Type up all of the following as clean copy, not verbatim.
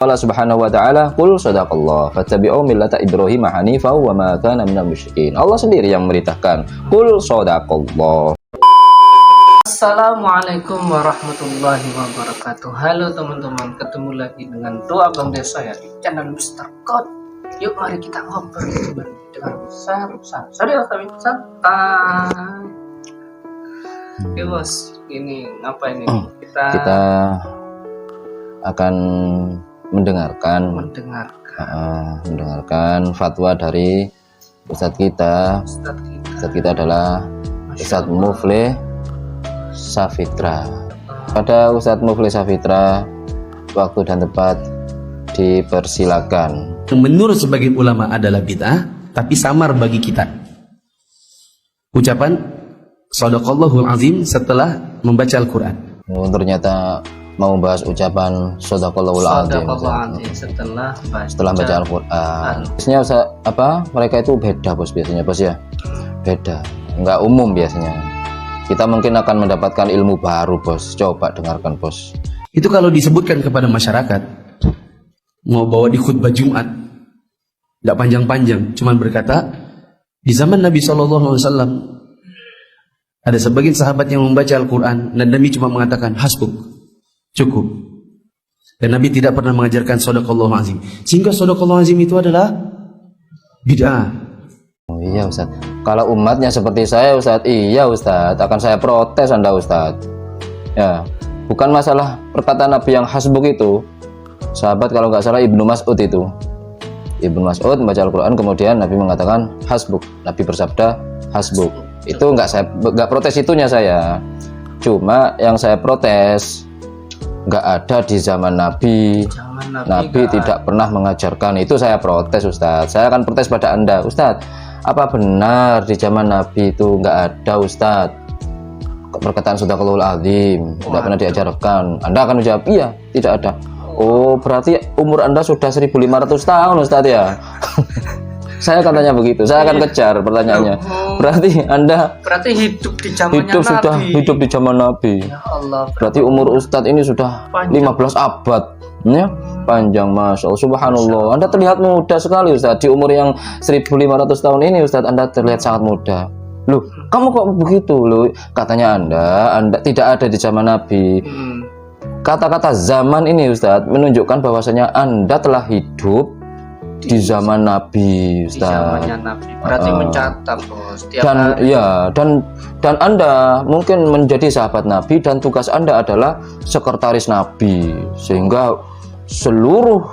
Allah Subhanahu wa taala, "Qul shadaqallah fattabi'u millata Ibrahim hanifan wa ma kana minal musyrikin." Allah sendiri yang memerintahkan, "Qul shadaqallah." Assalamualaikum warahmatullahi wabarakatuh. Halo teman-teman, ketemu lagi dengan doa Bang Desa ya di channel Mr. God. Yuk mari kita ngobrol dengan santai. Oke bos, ini apa ini? Kita akan mendengarkan fatwa dari Ustadz kita. Ustadz kita adalah Ustadz Muflih Safitra. Pada Ustadz Muflih Safitra, waktu dan tempat dipersilakan. Menurut sebagian ulama adalah bid'ah, tapi samar bagi kita. Ucapan Shadaqallahul Azim setelah membaca Al-Quran. Ternyata mau membahas ucapan Shadaqallahul Azim setelah baca Al-Quran. Biasanya mereka itu beda bos, biasanya bos ya, beda, nggak umum biasanya. Kita mungkin akan mendapatkan ilmu baru bos. Coba dengarkan bos. Itu kalau disebutkan kepada masyarakat, mau bawa di khutbah Jumat, nggak panjang-panjang, cuman berkata di zaman Nabi SAW ada sebagian sahabat yang membaca Al-Quran dan Nabi cuma mengatakan hasbuk, cukup. Dan Nabi tidak pernah mengajarkan Shadaqallahul Azim, sehingga Shadaqallahul Azim itu adalah bid'ah. Oh iya Ustaz, kalau umatnya seperti saya Ustaz, iya Ustaz, akan saya protes Anda Ustaz. Ya, bukan masalah perkataan Nabi yang hasbuk itu. Sahabat kalau nggak salah Ibnu Mas'ud itu. Ibnu Mas'ud membaca Al-Quran, kemudian Nabi mengatakan hasbuk. Nabi bersabda hasbuk. Itu nggak protes itunya saya. Cuma yang saya protes nggak ada di zaman Nabi. Nabi tidak pernah mengajarkan itu, saya protes Ustadz. Saya akan protes pada Anda Ustadz. Apa benar di zaman Nabi itu nggak ada Ustadz perkataan Shadaqallahul Azim, tidak pernah diajarkan? Anda akan menjawab iya, tidak ada. Oh berarti umur Anda sudah 1500 tahun Ustadz ya. Saya akan tanya begitu, saya akan kejar pertanyaannya. Berarti hidup di zamannya Nabi. Sudah hidup di zaman Nabi. Ya Allah, berarti umur Ustadz ini sudah panjang. 15 abad ya? Panjang, Masya Allah, Subhanallah. Anda terlihat muda sekali Ustadz. Di umur yang 1500 tahun ini Ustadz, Anda terlihat sangat muda. Loh, kamu kok begitu loh? Katanya Anda tidak ada di zaman Nabi. Kata-kata zaman ini Ustadz menunjukkan bahwasanya Anda telah hidup di zaman Nabi Ustaz. Di zamannya Nabi. Berarti mencatat bos. Dan Anda mungkin menjadi sahabat Nabi dan tugas Anda adalah sekretaris Nabi, sehingga seluruh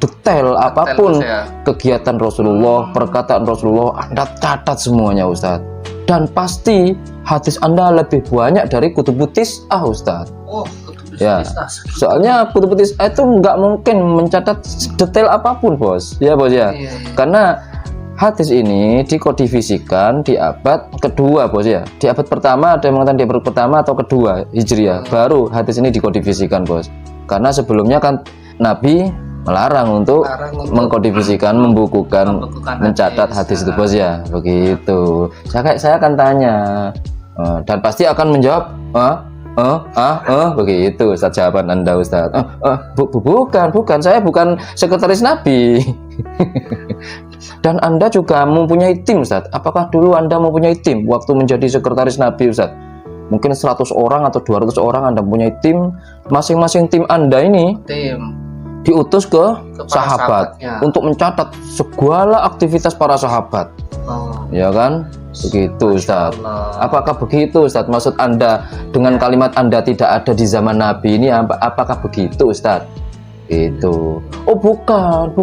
detail apapun kegiatan Rasulullah, perkataan Rasulullah Anda catat semuanya Ustaz. Dan pasti hadis Anda lebih banyak dari Kutubut Tis'ah Ustaz. Ya, soalnya Kutubut Tis'ah itu nggak mungkin mencatat detail apapun bos, ya bos ya. Karena hadis ini dikodifisikan di abad kedua bos ya. Di abad pertama, ada yang mengatakan di abad pertama atau kedua Hijriah, baru hadis ini dikodifisikan bos. Karena sebelumnya kan Nabi melarang untuk mengkodifisikan, membukukan, mencatat hadis itu bos ya. Begitu. Saya akan tanya dan pasti akan menjawab begitu Ustaz jawaban Anda Ustaz. Bukan, saya bukan sekretaris Nabi. Dan Anda juga mempunyai tim Ustaz. Apakah dulu Anda mempunyai tim waktu menjadi sekretaris Nabi Ustaz? Mungkin 100 orang atau 200 orang Anda mempunyai tim. Masing-masing tim Anda ini diutus ke sahabat untuk mencatat segala aktivitas para sahabat. Ya kan? Begitu Ustaz. Apakah begitu Ustaz? Maksud Anda dengan kalimat Anda tidak ada di zaman Nabi ini, apakah begitu Ustaz? Itu. Oh bukan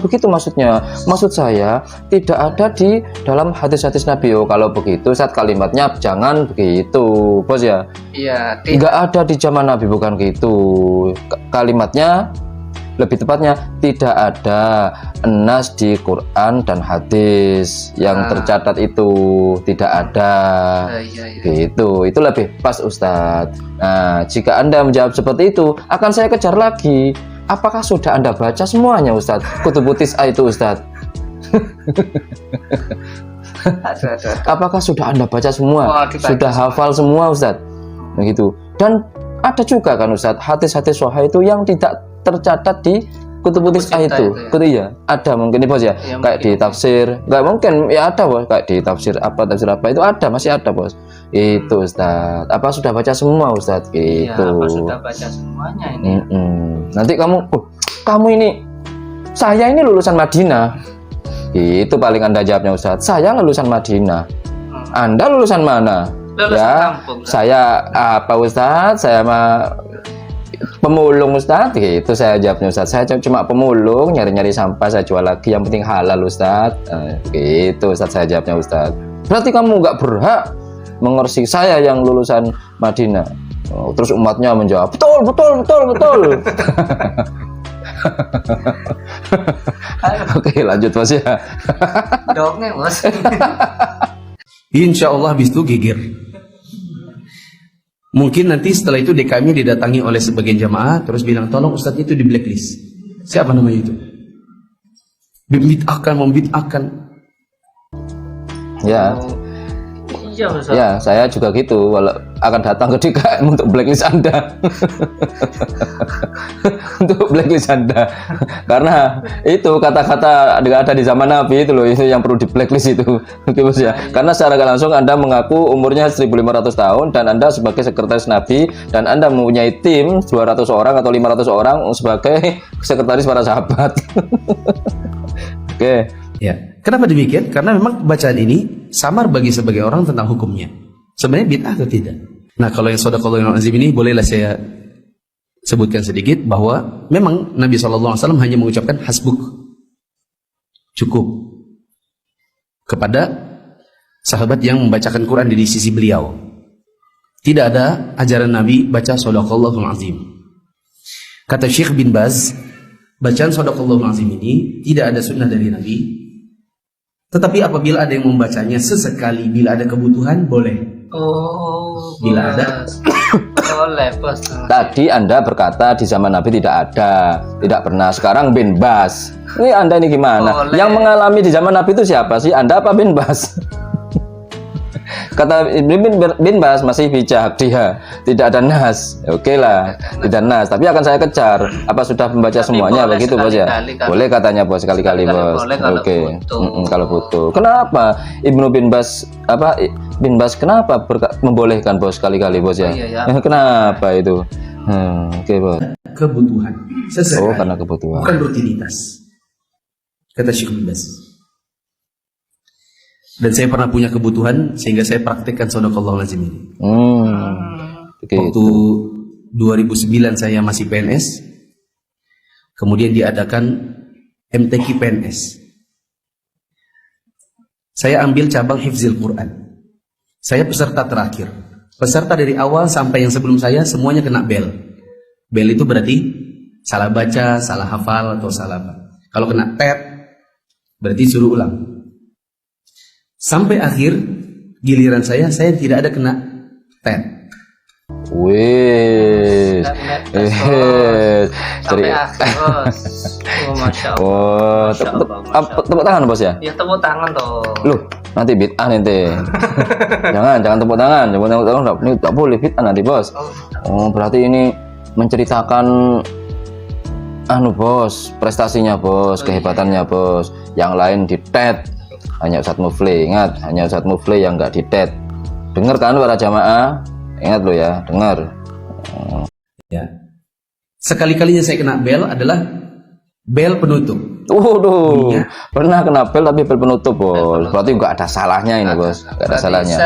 begitu maksudnya. Maksud saya tidak ada di dalam hadis-hadis Nabi. Oh kalau begitu Ustaz, kalimatnya jangan begitu bos ya. Iya. Nggak ada di zaman Nabi, bukan gitu. Kalimatnya lebih tepatnya tidak ada nas di Quran dan hadis yang tercatat itu, tidak ada. Gitu. Itu lebih pas Ustadz. Nah, jika Anda menjawab seperti itu, akan saya kejar lagi. Apakah sudah Anda baca semuanya Ustadz? Kutubut Tis'ah itu Ustadz. Apakah sudah Anda baca semua? Sudah hafal semua Ustadz? Begitu. Dan ada juga kan Ustadz hadis-hadis sahih itu yang tercatat di kutub putih Buku cinta itu. itu ya? Iya, ada mungkin nih bos ya. Ya, Kayak di mungkin. tafsir, nggak mungkin ya ada bos. Kayak di tafsir apa itu ada, masih ada bos. Itu Ustaz. Apa sudah baca semua Ustaz? Ya, Gitu. apa sudah baca semuanya ini? Nanti kamu ini, saya ini lulusan Madinah. Itu paling Anda jawabnya Ustaz. Saya lulusan Madinah. Anda lulusan mana? Lulusan Ya, kampung, Ustaz. saya apa Ustaz? Saya mah pemulung Ustaz. Gitu saya jawabnya Ustaz. Saya cuma pemulung, nyari-nyari sampah, saya jual lagi. Yang penting halal Ustaz. Gitu Ustaz saya jawabnya Ustaz. Berarti kamu nggak berhak mengoreksi saya yang lulusan Madinah. Terus umatnya menjawab, betul, betul, betul, betul. Oke, lanjut bos ya. Dongeng bos. Insya Allah habis itu geger. Mungkin nanti setelah itu DKM didatangi oleh sebagian jamaah terus bilang tolong ustadz itu di blacklist. Siapa namanya itu? Membid'ahkan. Ya. Iya Ustaz. Ya, saya juga gitu. Walau akan datang ke DKM untuk blacklist Anda. Untuk blacklist Anda. Karena itu kata-kata ada di zaman Nabi itu loh, itu yang perlu di blacklist itu. Oke, Bos ya. Karena secara gak langsung Anda mengaku umurnya 1500 tahun dan Anda sebagai sekretaris Nabi dan Anda mempunyai tim 200 orang atau 500 orang sebagai sekretaris para sahabat. Oke. Ya, kenapa demikian? Karena memang bacaan ini samar bagi sebagian orang tentang hukumnya. Sebenarnya bid'ah atau tidak? Nah, kalau yang shadaqallahul azim ini bolehlah saya sebutkan sedikit bahwa memang Nabi SAW hanya mengucapkan hasbuk, cukup, kepada sahabat yang membacakan Quran di sisi beliau. Tidak ada ajaran Nabi baca shadaqallahul azim. Kata Syekh bin Baz, bacaan shadaqallahul azim ini tidak ada sunnah dari Nabi. Tetapi apabila ada yang membacanya sesekali, bila ada kebutuhan, boleh. Oh, Bila ada. Boleh bos. Tadi Anda berkata di zaman Nabi tidak ada, tidak pernah. Sekarang bin Bas. Ini Anda ini gimana? Boleh. Yang mengalami di zaman Nabi itu siapa sih? Anda apa bin Bas? Kata bin Bas masih bijak dia, tidak ada nas. Oke lah, tidak nas. Tapi akan saya kejar. Apa sudah membaca Tapi semuanya boleh begitu bos ya? sekali-kali kan. Boleh katanya bos, sekali-kali Sekali-kali bos. boleh kalau Oke. butuh. Kalau butuh. Kenapa Ibnu bin Bas bin Bas kenapa membolehkan bos sekali-kali bos ya? Oh, iya, ya. Kenapa itu? Oke bos. Kebutuhan. Sesekali. Oh, karena kebutuhan. Bukan rutinitas. Kata Syekh bin Baz. Dan saya pernah punya kebutuhan sehingga saya praktekkan shadaqallahul azim ini. Waktu Begitu. 2009 saya masih PNS. Kemudian diadakan MTQ PNS. Saya ambil cabang Hifzil Quran. Saya peserta terakhir. Peserta dari awal sampai yang sebelum saya semuanya kena bel. Bel itu berarti salah baca, salah hafal atau salah apa. Kalau kena tet berarti suruh ulang. Sampai akhir giliran saya tidak ada kena tet. Wih. Sampai akhir bos. Oh, Masya Allah. Oh, Masya Allah, Masya Allah. tepuk tangan bos ya? Ya tepuk tangan toh. Loh, nanti bid'ah nanti. jangan tepuk tangan. Ini tak boleh bid'ah nanti bos. Oh, berarti ini menceritakan bos, prestasinya bos, kehebatannya bos. Yang lain di tet. Hanya Ustadz Mufli, ingat, hanya Ustadz Mufli yang nggak di tet. Dengar kan para jamaah? Ingat lo ya, dengar. Ya. Sekali-kalinya saya kena bel adalah bel penutup. Waduh, Iya. pernah kena bel tapi bel penutup bos. Berarti nggak ada salahnya ini bos, nggak ada Berarti salahnya.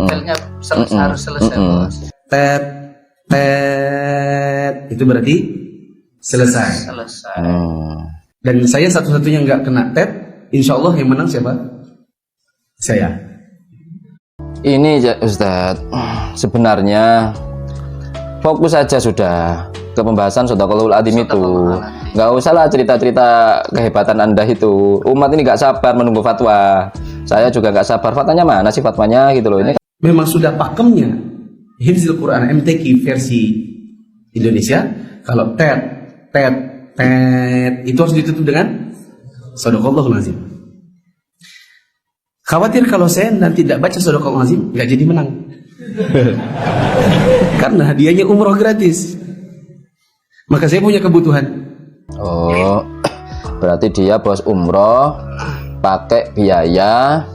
belnya harus selesai bos. Tet, itu berarti selesai. Selesai. Dan saya satu-satunya nggak kena tet. Insya Allah yang menang siapa? Saya. Ini Ustadz, sebenarnya fokus saja sudah ke pembahasan shadaqallahul azim itu. Nggak usah lah cerita-cerita kehebatan Anda itu. Umat ini nggak sabar menunggu fatwa. Saya juga nggak sabar. Fatwanya mana sih fatwanya gitu loh. Ini Memang sudah pakemnya Hifzil Quran MTQ versi Indonesia. Kalau tet itu harus ditutup dengan shadaqallahul azim. Khawatir kalau saya nanti tidak baca shadaqallahul azim nggak jadi menang. Karena hadiahnya umroh gratis. Maka saya punya kebutuhan. Oh, berarti dia bos umroh pakai biaya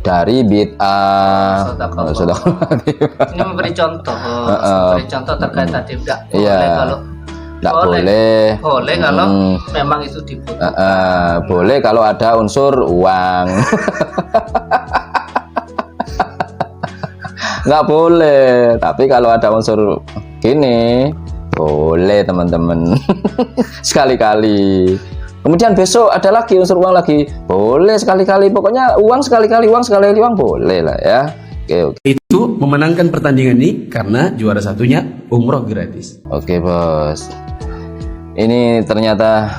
dari bid'ah. Sedekah. Sedekah. Ini memberi contoh, memberi contoh terkait tadi enggak boleh Iya. kalau Nggak boleh. boleh kalau memang itu dibutuhkan. Boleh kalau ada unsur uang. Nggak boleh. Tapi kalau ada unsur gini, boleh teman-teman. Sekali-kali. Kemudian besok ada lagi unsur uang lagi, boleh sekali-kali. Pokoknya uang sekali-kali, uang sekali-kali, uang boleh lah ya. Oke. Itu memenangkan pertandingan ini karena juara satunya umroh gratis. Oke bos. Ini ternyata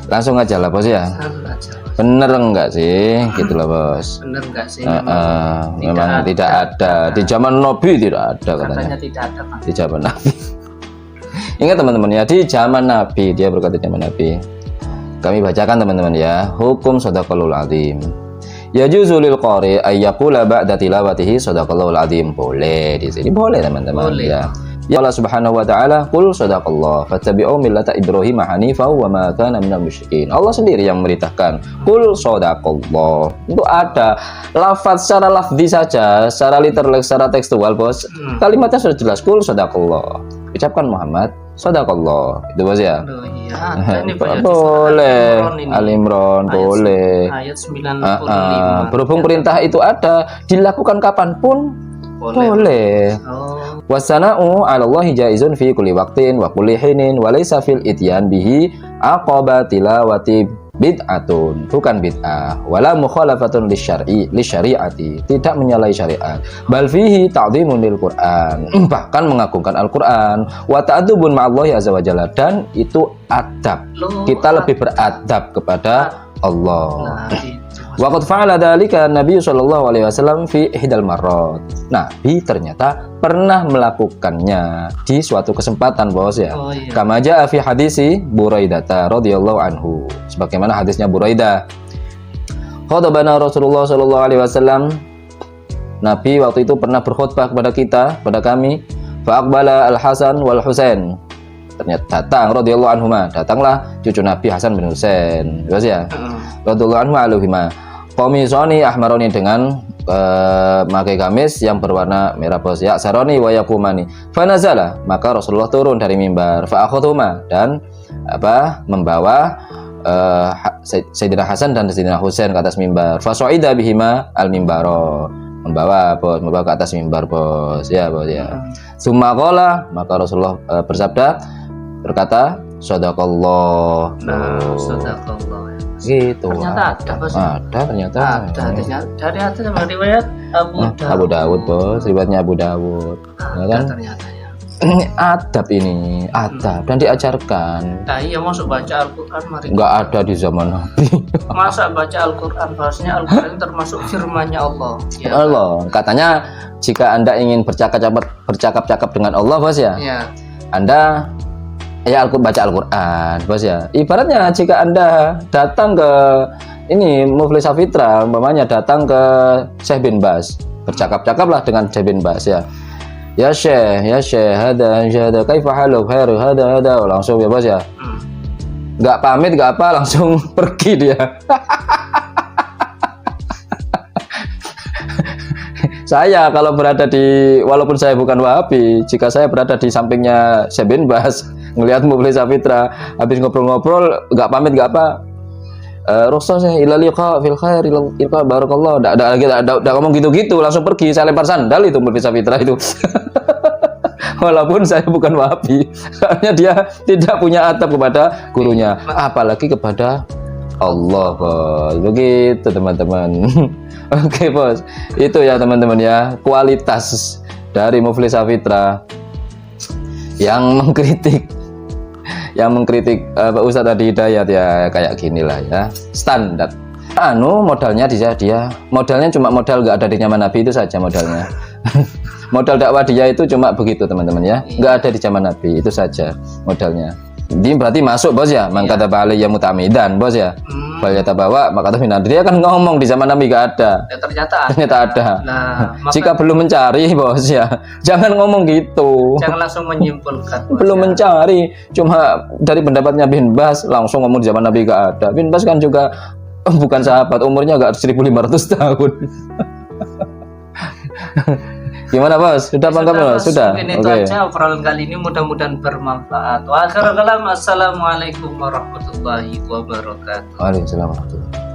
langsung aja lah bos ya. Lalu aja. Bener enggak sih? Gitu lah bos. Bener enggak sih? Memang tidak ada. Di zaman Nabi tidak ada katanya. Katanya tidak ada, Pak. Di zaman Nabi. Ingat teman-teman ya, di zaman Nabi, dia berkata di zaman Nabi. Kami bacakan teman-teman ya. Hukum shadaqallahul azim. Yajuzu lil qari ay yaqula ba'da tilawatihi shadaqallahul azim. Boleh di sini, boleh teman-teman Boleh. ya. Ya Allah Subhanahu wa taala, qul shadaqallah fattabi'u millata Ibrahim hanifan wa ma kana minal musyrikin. Allah sendiri yang memerintahkan, qul shadaqallah. Itu ada lafaz secara lafzi saja, secara literal, secara tekstual, bos. Kalimatnya sudah jelas, qul shadaqallah. Ucapkan Muhammad shadaqallah. Itu bos ya. Aduh, iya. Ini banyak Boleh. Al-Imran ini. Al-Imran boleh. Ayat 95. Berhubung perintah itu ada, dilakukan kapanpun boleh. Oh, Wasana'u 'ala Allahi jaizun fi kulli waqtin wa kulli hinin wa laysa fil ityan bihi aqaba tilawati bid'atun, bukan bid'ah, wala mukhalafatun lisyari'ati, tidak menyalahi syariat, bal fihi ta'dhimun lil Qur'an, bahkan mengagungkan Al-Qur'an, wa ta'addubun ma'allahi azza wa jalla, dan itu adab. Kita lebih beradab kepada Allah. nah, itu. Waqad fa'ala dzalika Nabi sallallahu alaihi wasallam fi ihdal marrat. Nabi ternyata pernah melakukannya di suatu kesempatan, bos ya. Oh, iya. Kama jaa fi hadisi Buraidah radhiyallahu anhu. Sebagaimana hadisnya Buraidah. Khatabana Rasulullah sallallahu alaihi wasallam. Nabi waktu itu pernah berkhutbah kepada kita, pada kami. Fa aqbala Al-Hasan wal Husain. Ternyata datang radhiyallahu anhuma, datanglah cucu Nabi Hasan bin Husain, bos ya. Radhiyallahu anhu aluhima. Komisoni ahmaroni, dengan memakai gamis yang berwarna merah, bos ya. Saroni wa yaqumani. Fa nazala, maka Rasulullah turun dari mimbar. Fa akhadhuma, dan membawa Sayyidina Hasan dan Sayyidina Husain ke atas mimbar. Fa su'ida bihima al mimbaro, membawa ke atas mimbar, bos ya, bos ya. Summa qala, maka Rasulullah berkata shadaqallah. Nah, sedekah. Gitu. Ternyata ada, bos. Ada ternyata. Ada dari hadis sama riwayat Abu Dawud, bos, riwayatnya Abu Dawud. Ya kan? Ternyata ya. Ini adab, ini adab dan diajarkan. Nah, iya, masuk baca Al-Quran, mari. Nggak ada di zaman Nabi. Masa baca Al-Quran, bahasanya Al-Quran termasuk firman-Nya Allah. Ya. Allah, katanya jika Anda ingin bercakap-cakap dengan Allah, bos ya, Ya. Anda baca Al-Quran, bos ya. Ibaratnya jika Anda datang ke ini Muflis Safitra, umpamanya datang ke Syekh bin Bas, bercakap-cakaplah dengan Syekh bin Bas ya. Ya Syekh, hada, kaifa haluk, khairu, hada, langsung ya, bos ya. Nggak pamit, nggak apa, langsung pergi dia. Saya kalau berada walaupun saya bukan Wahabi, jika saya berada di sampingnya Syekh bin Bas, ngelihat Muflis Safitra, habis ngobrol-ngobrol, nggak pamit, nggak apa, Rasul saya ila liqa fil khair, ila barakallah, enggak ngomong gitu-gitu, langsung pergi. Saya lempar sandal itu Muflis Safitra itu. Walaupun saya bukan Wahabi, karena dia tidak punya adab kepada gurunya, apalagi kepada Allah, bos. Begitu teman-teman. Oke, bos. Itu ya teman-teman ya, kualitas dari Muflis Safitra yang mengkritik Pak Ustadz Adi Hidayat ya, kayak ginilah ya, standar. Modalnya modalnya cuma modal nggak ada di zaman Nabi itu saja modalnya. Modal dakwah dia itu cuma begitu teman-teman ya, nggak ada di zaman Nabi, itu saja modalnya. Ini berarti masuk, bos ya, mangkata bali ya mutamidan, bos ya. Falyata bawa maka dia kan ngomong di zaman Nabi gak ada. Ya, ternyata ada. Nah, Jika belum mencari bos ya, jangan ngomong gitu. jangan langsung menyimpulkan. Bos, Belum ya. mencari, cuma dari pendapatnya bin Bas langsung ngomong di zaman Nabi gak ada. Bin Bas kan juga bukan sahabat, umurnya gak 1500 tahun. Gimana bos? Sudah bangga bos? Sudah. Ini itu aja obrolan kali ini, mudah-mudahan bermanfaat. Wa akhirul kalam, assalamualaikum warahmatullahi wabarakatuh. Waalaikumsalam warahmatullahi wabarakatuh.